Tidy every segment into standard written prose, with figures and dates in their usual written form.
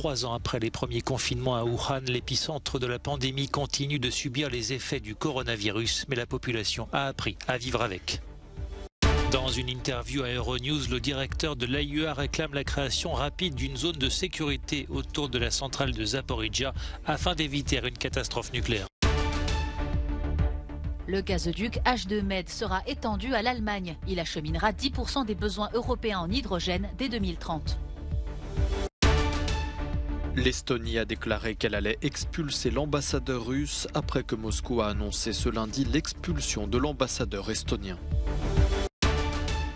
3 ans après les premiers confinements à Wuhan, l'épicentre de la pandémie continue de subir les effets du coronavirus, mais la population a appris à vivre avec. Dans une interview à Euronews, le directeur de l'AIEA réclame la création rapide d'une zone de sécurité autour de la centrale de Zaporijia afin d'éviter une catastrophe nucléaire. Le gazoduc H2Med sera étendu à l'Allemagne. Il acheminera 10% des besoins européens en hydrogène dès 2030. L'Estonie a déclaré qu'elle allait expulser l'ambassadeur russe après que Moscou a annoncé ce lundi l'expulsion de l'ambassadeur estonien.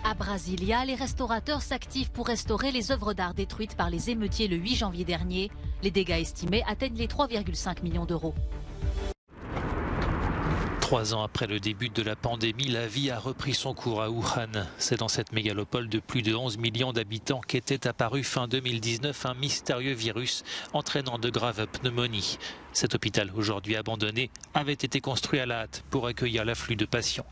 À Brasilia, les restaurateurs s'activent pour restaurer les œuvres d'art détruites par les émeutiers le 8 janvier dernier. Les dégâts estimés atteignent les 3,5 millions d'euros. 3 ans après le début de la pandémie, la vie a repris son cours à Wuhan. C'est dans cette mégalopole de plus de 11 millions d'habitants qu'était apparu fin 2019 un mystérieux virus entraînant de graves pneumonies. Cet hôpital, aujourd'hui abandonné, avait été construit à la hâte pour accueillir l'afflux de patients.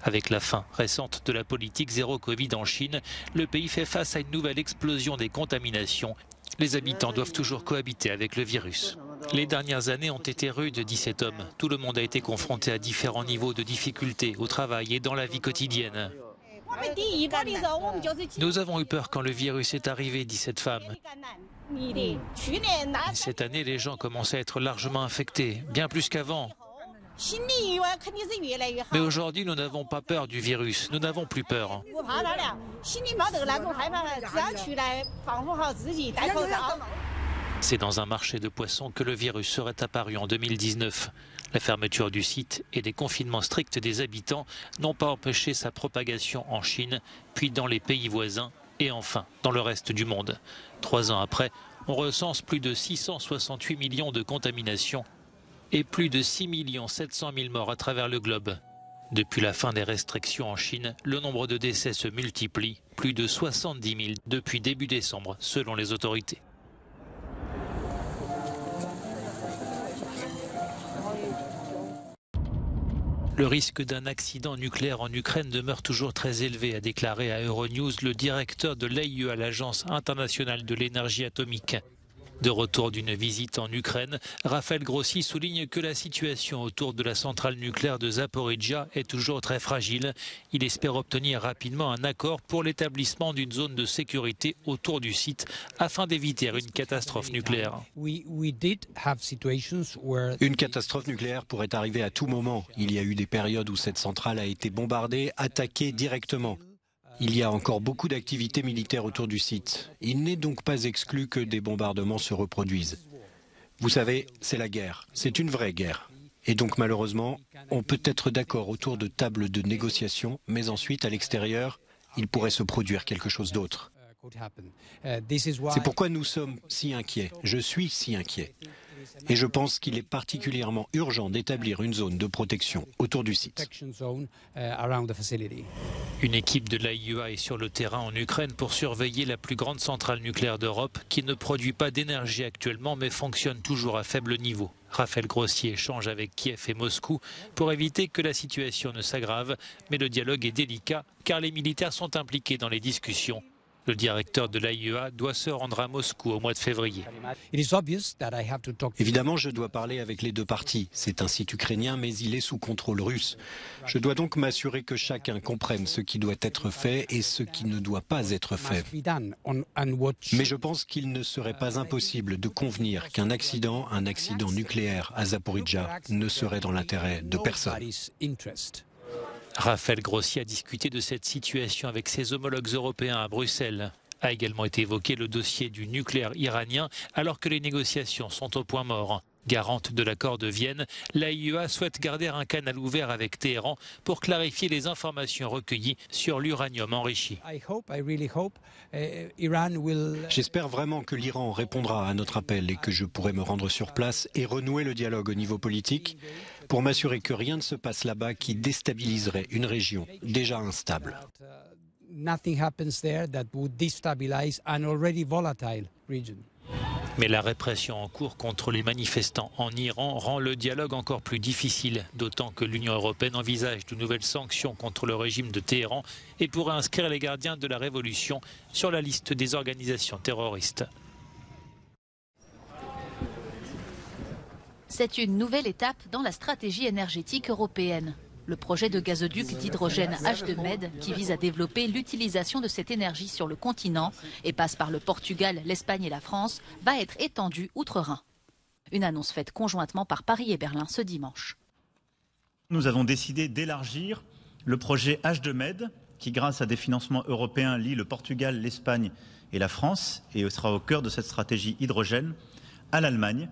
Avec la fin récente de la politique zéro Covid en Chine, le pays fait face à une nouvelle explosion des contaminations. Les habitants doivent toujours cohabiter avec le virus. Les dernières années ont été rudes, dit cet homme. Tout le monde a été confronté à différents niveaux de difficultés au travail et dans la vie quotidienne. Nous avons eu peur quand le virus est arrivé, dit cette femme. Cette année, les gens commencent à être largement infectés, bien plus qu'avant. Mais aujourd'hui, nous n'avons pas peur du virus, nous n'avons plus peur. C'est dans un marché de poissons que le virus serait apparu en 2019. La fermeture du site et des confinements stricts des habitants n'ont pas empêché sa propagation en Chine, puis dans les pays voisins et enfin dans le reste du monde. 3 ans après, on recense plus de 668 millions de contaminations et plus de 6 700 000 morts à travers le globe. Depuis la fin des restrictions en Chine, le nombre de décès se multiplie, plus de 70 000 depuis début décembre, selon les autorités. Le risque d'un accident nucléaire en Ukraine demeure toujours très élevé, a déclaré à Euronews le directeur de l'AIEA, l'Agence internationale de l'énergie atomique. De retour d'une visite en Ukraine, Raphaël Grossi souligne que la situation autour de la centrale nucléaire de Zaporijia est toujours très fragile. Il espère obtenir rapidement un accord pour l'établissement d'une zone de sécurité autour du site afin d'éviter une catastrophe nucléaire. Une catastrophe nucléaire pourrait arriver à tout moment. Il y a eu des périodes où cette centrale a été bombardée, attaquée directement. Il y a encore beaucoup d'activités militaires autour du site. Il n'est donc pas exclu que des bombardements se reproduisent. Vous savez, c'est la guerre. C'est une vraie guerre. Et donc malheureusement, on peut être d'accord autour de tables de négociation, mais ensuite, à l'extérieur, il pourrait se produire quelque chose d'autre. C'est pourquoi nous sommes si inquiets. Je suis si inquiet. Et je pense qu'il est particulièrement urgent d'établir une zone de protection autour du site. Une équipe de l'AIEA est sur le terrain en Ukraine pour surveiller la plus grande centrale nucléaire d'Europe qui ne produit pas d'énergie actuellement mais fonctionne toujours à faible niveau. Raphaël Grossi échange avec Kiev et Moscou pour éviter que la situation ne s'aggrave, mais le dialogue est délicat car les militaires sont impliqués dans les discussions. Le directeur de l'AIEA doit se rendre à Moscou au mois de février. Évidemment, je dois parler avec les deux parties. C'est un site ukrainien, mais il est sous contrôle russe. Je dois donc m'assurer que chacun comprenne ce qui doit être fait et ce qui ne doit pas être fait. Mais je pense qu'il ne serait pas impossible de convenir qu'un accident nucléaire à Zaporijia ne serait dans l'intérêt de personne. Raphaël Grossi a discuté de cette situation avec ses homologues européens à Bruxelles. A également été évoqué le dossier du nucléaire iranien alors que les négociations sont au point mort. Garante de l'accord de Vienne, l'AIEA souhaite garder un canal ouvert avec Téhéran pour clarifier les informations recueillies sur l'uranium enrichi. J'espère vraiment que l'Iran répondra à notre appel et que je pourrai me rendre sur place et renouer le dialogue au niveau politique pour m'assurer que rien ne se passe là-bas qui déstabiliserait une région déjà instable. Mais la répression en cours contre les manifestants en Iran rend le dialogue encore plus difficile, d'autant que l'Union européenne envisage de nouvelles sanctions contre le régime de Téhéran et pourrait inscrire les gardiens de la révolution sur la liste des organisations terroristes. C'est une nouvelle étape dans la stratégie énergétique européenne. Le projet de gazoduc d'hydrogène H2Med, qui vise à développer l'utilisation de cette énergie sur le continent et passe par le Portugal, l'Espagne et la France, va être étendu outre-Rhin. Une annonce faite conjointement par Paris et Berlin ce dimanche. Nous avons décidé d'élargir le projet H2Med, qui grâce à des financements européens lie le Portugal, l'Espagne et la France, et sera au cœur de cette stratégie hydrogène, à l'Allemagne,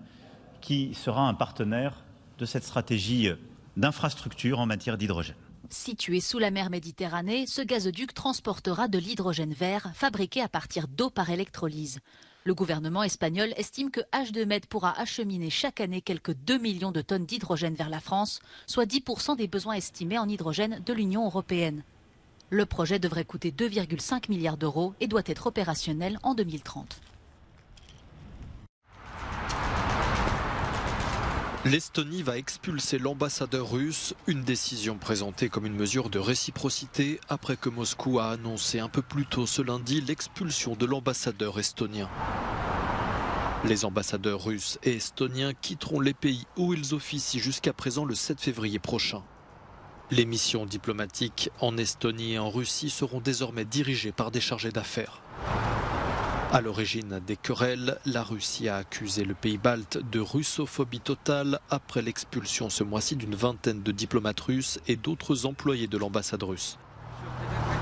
qui sera un partenaire de cette stratégie d'infrastructure en matière d'hydrogène. Situé sous la mer Méditerranée, ce gazoduc transportera de l'hydrogène vert fabriqué à partir d'eau par électrolyse. Le gouvernement espagnol estime que H2Med pourra acheminer chaque année quelques 2 millions de tonnes d'hydrogène vers la France, soit 10% des besoins estimés en hydrogène de l'Union européenne. Le projet devrait coûter 2,5 milliards d'euros et doit être opérationnel en 2030. L'Estonie va expulser l'ambassadeur russe, une décision présentée comme une mesure de réciprocité après que Moscou a annoncé un peu plus tôt ce lundi l'expulsion de l'ambassadeur estonien. Les ambassadeurs russes et estoniens quitteront les pays où ils officient jusqu'à présent le 7 février prochain. Les missions diplomatiques en Estonie et en Russie seront désormais dirigées par des chargés d'affaires. À l'origine des querelles, la Russie a accusé le pays balte de russophobie totale après l'expulsion ce mois-ci d'une vingtaine de diplomates russes et d'autres employés de l'ambassade russe.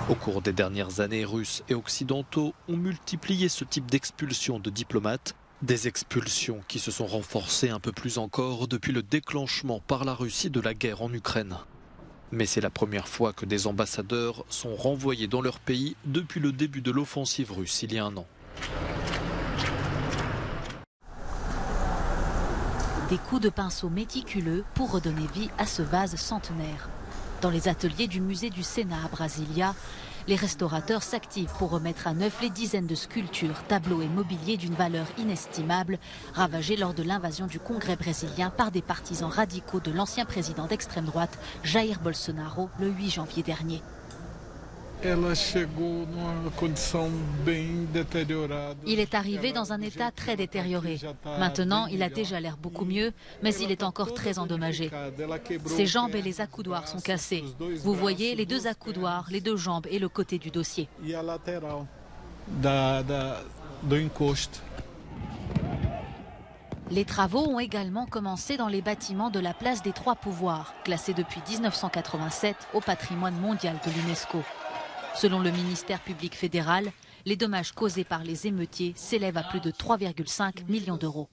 Au cours des dernières années, Russes et Occidentaux ont multiplié ce type d'expulsion de diplomates, des expulsions qui se sont renforcées un peu plus encore depuis le déclenchement par la Russie de la guerre en Ukraine. Mais c'est la première fois que des ambassadeurs sont renvoyés dans leur pays depuis le début de l'offensive russe il y a un an. Des coups de pinceau méticuleux pour redonner vie à ce vase centenaire. Dans les ateliers du musée du Sénat à Brasilia, les restaurateurs s'activent pour remettre à neuf les dizaines de sculptures, tableaux et mobiliers d'une valeur inestimable, ravagés lors de l'invasion du Congrès brésilien par des partisans radicaux de l'ancien président d'extrême droite, Jair Bolsonaro, le 8 janvier dernier. Il est arrivé dans un état très détérioré. Maintenant, il a déjà l'air beaucoup mieux, mais il est encore très endommagé. Ses jambes et les accoudoirs sont cassés. Vous voyez les deux accoudoirs, les deux jambes et le côté du dossier. Les travaux ont également commencé dans les bâtiments de la place des Trois Pouvoirs, classés depuis 1987 au patrimoine mondial de l'UNESCO. Selon le ministère public fédéral, les dommages causés par les émeutiers s'élèvent à plus de 3,5 millions d'euros.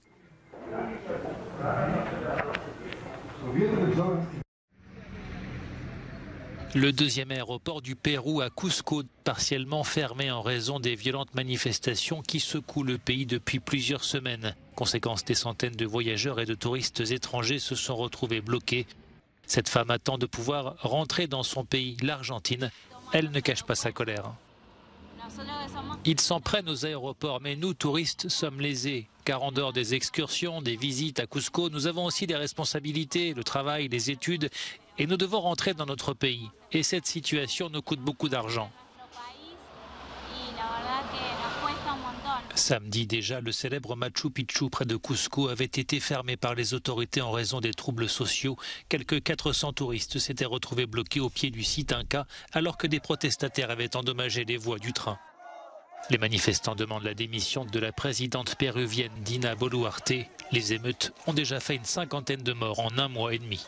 Le deuxième aéroport du Pérou à Cusco, partiellement fermé en raison des violentes manifestations qui secouent le pays depuis plusieurs semaines. Conséquence, des centaines de voyageurs et de touristes étrangers se sont retrouvés bloqués. Cette femme attend de pouvoir rentrer dans son pays, l'Argentine. Elle ne cache pas sa colère. Ils s'en prennent aux aéroports, mais nous, touristes, sommes lésés. Car en dehors des excursions, des visites à Cusco, nous avons aussi des responsabilités, le travail, les études, et nous devons rentrer dans notre pays. Et cette situation nous coûte beaucoup d'argent. Samedi déjà, le célèbre Machu Picchu près de Cusco avait été fermé par les autorités en raison des troubles sociaux. Quelques 400 touristes s'étaient retrouvés bloqués au pied du site Inca alors que des protestataires avaient endommagé les voies du train. Les manifestants demandent la démission de la présidente péruvienne Dina Boluarte. Les émeutes ont déjà fait une 50aine de morts en un mois et demi.